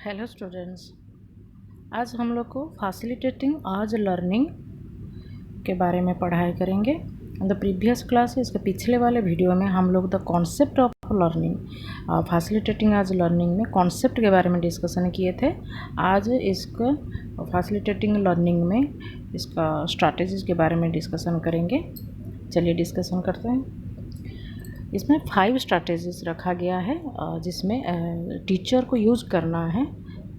Hello students, आज हम लोग को फैसिलिटेटिंग आज लर्निंग के बारे में पढ़ाई करेंगे। द प्रीवियस क्लास इसके पिछले वाले वीडियो में हम लोग the concept of learning, facilitating आज लर्निंग में कॉन्सेप्ट के बारे में डिस्कशन किए थे। आज इसका फैसिलिटेटिंग लर्निंग में इसका स्ट्रैटेजीज के बारे में डिस्कशन करेंगे। चलिए डिस्कशन करते हैं। इसमें 5 स्ट्रैटेजीज रखा गया है जिसमें टीचर को यूज़ करना है,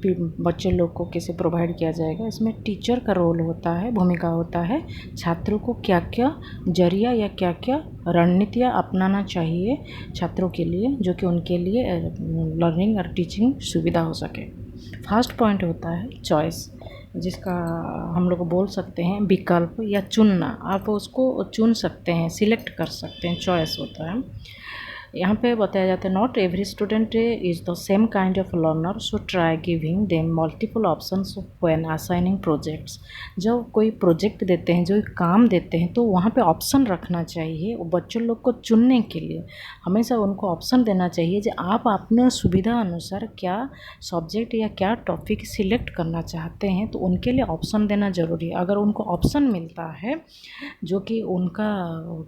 बच्चे लोग को कैसे प्रोवाइड किया जाएगा। इसमें टीचर का रोल होता है, भूमिका होता है, छात्रों को क्या क्या जरिया या क्या क्या रणनीतियाँ अपनाना चाहिए छात्रों के लिए, जो कि उनके लिए लर्निंग और टीचिंग सुविधा हो सके। फर्स्ट पॉइंट होता है चॉइस, जिसका हम लोग बोल सकते हैं विकल्प या चुनना। आप उसको चुन सकते हैं, सिलेक्ट कर सकते हैं, चॉइस होता है। यहाँ पे बताया जाता है not every student is the same kind of learner, so try giving them multiple options when assigning projects. जब कोई प्रोजेक्ट देते हैं, जो काम देते हैं, तो वहाँ पे ऑप्शन रखना चाहिए बच्चों लोग को चुनने के लिए। हमेशा उनको ऑप्शन देना चाहिए कि आप अपने सुविधा अनुसार क्या सब्जेक्ट या क्या टॉपिक सिलेक्ट करना चाहते हैं, तो उनके लिए ऑप्शन देना ज़रूरी है। अगर उनको ऑप्शन मिलता है, जो कि उनका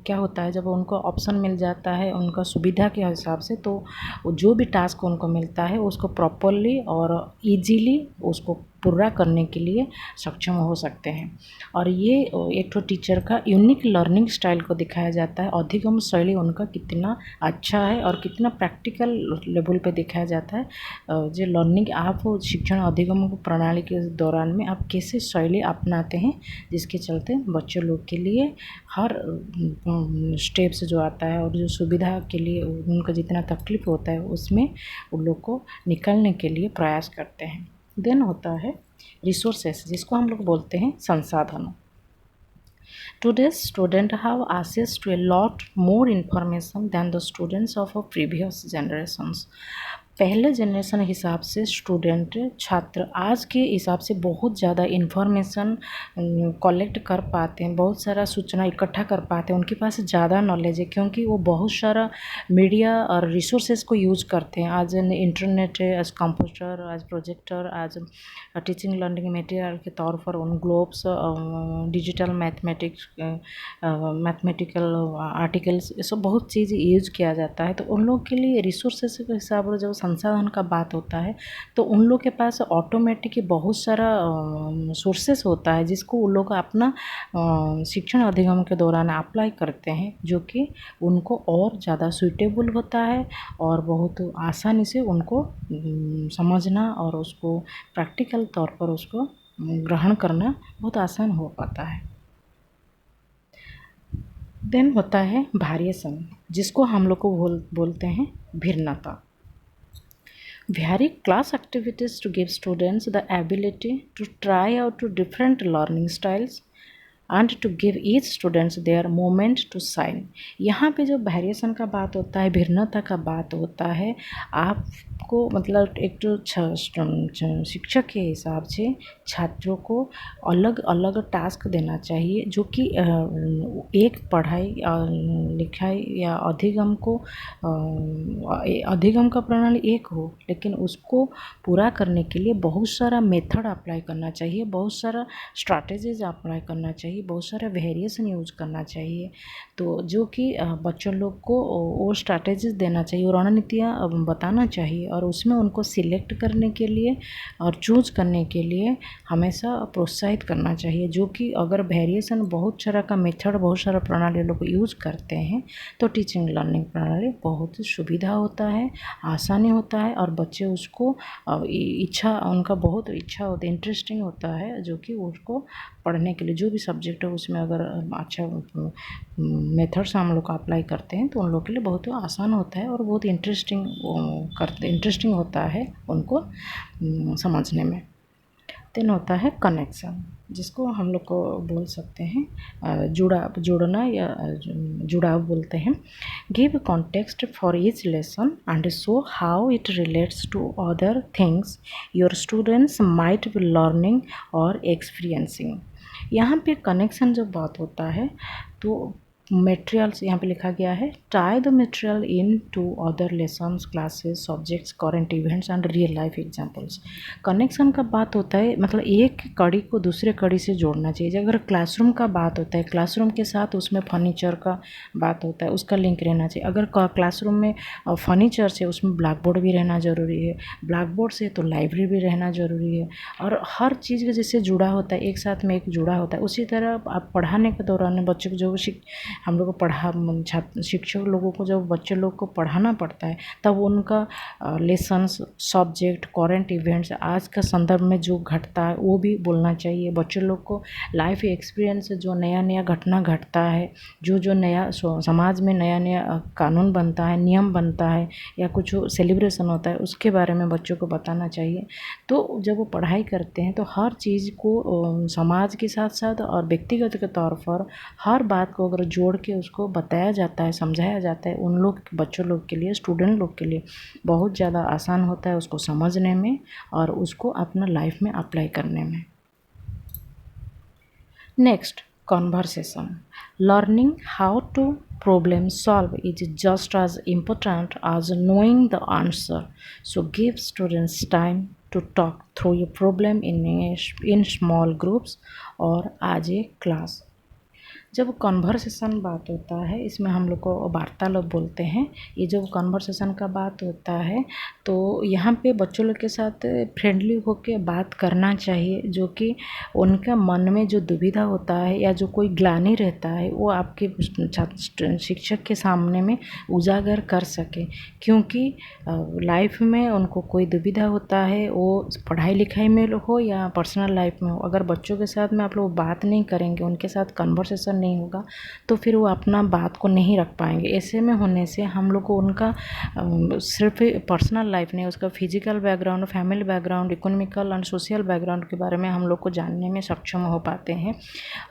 क्या होता है, जब उनको ऑप्शन मिल जाता है उनका सुविधा के हिसाब से, तो जो भी टास्क उनको मिलता है उसको प्रॉपरली और इजीली उसको पूरा करने के लिए सक्षम हो सकते हैं। और ये एक तो टीचर का यूनिक लर्निंग स्टाइल को दिखाया जाता है। अधिगम शैली उनका कितना अच्छा है और कितना प्रैक्टिकल लेवल पे दिखाया जाता है। जो लर्निंग आप शिक्षण अधिगम प्रणाली के दौरान में आप कैसे शैली अपनाते हैं, जिसके चलते बच्चों लोग के लिए हर स्टेप्स जो आता है और जो सुविधा के लिए उनका जितना तकलीफ होता है, उसमें उन लोग को निकलने के लिए प्रयास करते हैं। देन होता है रिसोर्सेस, जिसको हम लोग बोलते हैं संसाधन। Today's students have access to a lot more information than the students of previous generations. पहले जनरेशन हिसाब से स्टूडेंट छात्र आज के हिसाब से बहुत ज़्यादा इन्फॉर्मेशन कलेक्ट कर पाते हैं, बहुत सारा सूचना इकट्ठा कर पाते हैं। उनके पास ज़्यादा नॉलेज है क्योंकि वो बहुत सारा मीडिया और रिसोर्सेज को यूज़ करते हैं। आज इंटरनेट है, आज कंप्यूटर, आज प्रोजेक्टर, आज टीचिंग लर्निंग मटेरियल के तौर पर उन ग्लोब्स, डिजिटल मैथमेटिकल आर्टिकल्स, ये सब बहुत चीज़ यूज किया जाता है। तो उन लोग के लिए रिसोर्सेज के हिसाब से जब संसाधन का बात होता है, तो उन लोग के पास ऑटोमेटिक बहुत सारा सोर्सेस होता है, जिसको उन लोग अपना शिक्षण अधिगम के दौरान अप्लाई करते हैं, जो कि उनको और ज़्यादा सूटेबल होता है और बहुत आसानी से उनको समझना और उसको प्रैक्टिकल तौर पर उसको ग्रहण करना बहुत आसान हो पाता है। देन होता है वेरिएशन, जिसको हम लोग को बोलते हैं भिन्नता। Vary class activities to give students the ability to try out different learning styles and to give each students their moment to shine। यहाँ पे जो वेरिएशन का बात होता है, भिन्नता का बात होता है, आपको मतलब एक तो शिक्षक के हिसाब से छात्रों को अलग अलग टास्क देना चाहिए, जो कि एक पढ़ाई लिखाई या अधिगम को अधिगम का प्रणाली एक हो, लेकिन उसको पूरा करने के लिए बहुत सारा मेथड अप्लाई करना चाहिए, बहुत सारा स्ट्रैटेजीज अप्लाई करना चाहिए, बहुत सारा वेरिएशन यूज करना चाहिए। तो जो कि बच्चों लोग को वो स्ट्रैटेजीज देना चाहिए, रणनीतियाँ बताना चाहिए, और उसमें उनको सिलेक्ट करने के लिए और चूज करने के लिए हमेशा प्रोत्साहित करना चाहिए। जो कि अगर वेरिएशन बहुत सारा का मेथड, बहुत सारा प्रणाली लोग यूज करते हैं, तो टीचिंग लर्निंग प्रणाली बहुत सुविधा होता है, आसानी होता है, और बच्चे उसको इच्छा, उनका बहुत इच्छा होता है, इंटरेस्टिंग होता है, जो कि उसको पढ़ने के लिए जो भी सब्जेक्ट है उसमें अगर अच्छा मेथड्स हम लोग अप्लाई करते हैं, तो उन लोग के लिए बहुत आसान होता है और बहुत इंटरेस्टिंग होता है उनको समझने में। देन होता है कनेक्शन, जिसको हम लोग को बोल सकते हैं जोड़ना या जुड़ाव बोलते हैं। Give context for each lesson and show how it relates to other things your students might be learning और एक्सपीरियंसिंग। यहाँ पे कनेक्शन जब बात होता है, तो मटेरियल्स यहाँ पे लिखा गया है, tie the material into other lessons, classes, subjects, current events and real life examples. Connection का बात होता है मतलब एक कड़ी को दूसरे कड़ी से जोड़ना चाहिए। अगर क्लासरूम का बात होता है, क्लासरूम के साथ उसमें फर्नीचर का बात होता है, उसका लिंक रहना चाहिए। अगर क्लासरूम में फर्नीचर से उसमें ब्लैक बोर्ड भी रहना ज़रूरी है, ब्लैक बोर्ड से तो लाइब्रेरी भी रहना ज़रूरी है, और हर चीज़ के जैसे जुड़ा होता है, एक साथ में एक जुड़ा होता है। उसी तरह आप पढ़ाने के दौरान बच्चों को जो हम लोग को छात्र शिक्षक लोगों को जब बच्चे लोग को पढ़ाना पड़ता है तब उनका लेसन्स, सब्जेक्ट, करंट इवेंट्स, आज का संदर्भ में जो घटता है वो भी बोलना चाहिए। बच्चे लोग को लाइफ एक्सपीरियंस जो नया नया घटना घटता है, जो नया समाज में नया नया कानून बनता है, नियम बनता है, या कुछ सेलिब्रेशन होता है, उसके बारे में बच्चों को बताना चाहिए। तो जब वो पढ़ाई करते हैं तो हर चीज़ को समाज के साथ साथ और व्यक्तिगत के तौर पर हर बात को अगर जोड़ के उसको बताया जाता है, समझाया जाता है, उन लोग बच्चों लोग के लिए, स्टूडेंट लोग के लिए बहुत ज़्यादा आसान होता है उसको समझने में और उसको अपना लाइफ में अप्लाई करने में। Next, conversation. Learning how to problem solve is just as important as knowing the answer. So give students time to talk through a problem in small groups or as a class. जब conversation बात होता है, इसमें हम लोग को वार्तालाप बोलते हैं। ये जब कन्वर्सेशन का बात होता है तो यहाँ पे बच्चों लोग के साथ फ्रेंडली होकर बात करना चाहिए, जो कि उनका मन में जो दुविधा होता है या जो कोई ग्लानि रहता है वो आपके शिक्षक के सामने में उजागर कर सके। क्योंकि लाइफ में उनको कोई दुविधा होता है, वो पढ़ाई लिखाई में हो या पर्सनल लाइफ में हो, अगर बच्चों के साथ में आप लोग बात नहीं करेंगे, उनके साथ कन्वर्सेशन नहीं होगा तो फिर वो अपना बात को नहीं रख पाएंगे। ऐसे में होने से हम लोग को उनका सिर्फ पर्सनल लाइफ नहीं, उसका physical background, family background, economical and social background के बारे में हम लोग को जानने में सक्षम हो पाते हैं।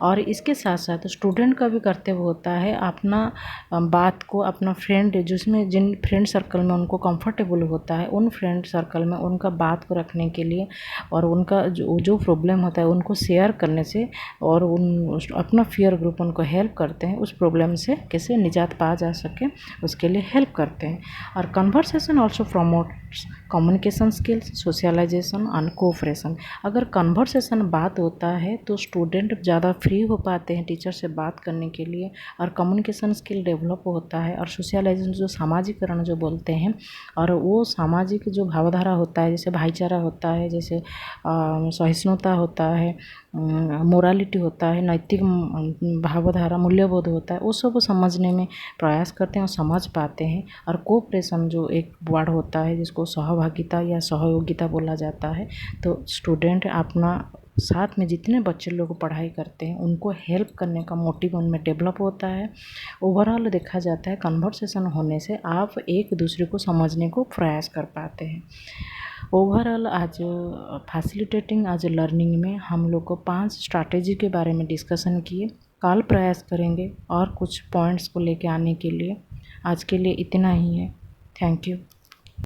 और इसके साथ साथ स्टूडेंट का भी कर्तव्य होता है अपना बात को अपना फ्रेंड, जिसमें जिन फ्रेंड सर्कल में उनको कंफर्टेबल होता है, उन फ्रेंड सर्कल में उनका बात को रखने के लिए और उनका जो प्रॉब्लम होता है उनको शेयर करने से और उन अपना पीयर ग्रुप उनको हेल्प करते हैं, उस प्रॉब्लम से कैसे निजात पा जा सके उसके लिए हेल्प करते हैं। और conversation also promotes communication skills, socialization and cooperation. अगर कन्वर्सेशन बात होता है तो स्टूडेंट ज़्यादा फ्री हो पाते हैं टीचर से बात करने के लिए, और कम्युनिकेशन स्किल डेवलप होता है, और सोशलाइजेशन जो सामाजिकरण जो बोलते हैं, और वो सामाजिक जो भावधारा होता है, जैसे भाईचारा होता है, जैसे सहिष्णुता होता है, मोरालिटी होता है, नैतिक भावधारा, मूल्यबोध होता है, वो सब समझने में प्रयास करते हैं और समझ पाते हैं। और कोऑपरेशन जो एक वर्ड होता है जिसको सहभागिता या सहयोगिता बोला जाता है, तो स्टूडेंट अपना साथ में जितने बच्चे लोग पढ़ाई करते हैं उनको हेल्प करने का मोटिव उनमें डेवलप होता है। ओवरऑल देखा जाता है कन्वर्सेशन होने से आप एक दूसरे को समझने को प्रयास कर पाते हैं। ओवरऑल आज फैसिलिटेटिंग आज लर्निंग में हम लोग को 5 स्ट्रैटेजी के बारे में डिस्कशन किए। कल प्रयास करेंगे और कुछ पॉइंट्स को लेके आने के लिए। आज के लिए इतना ही है। Thank you.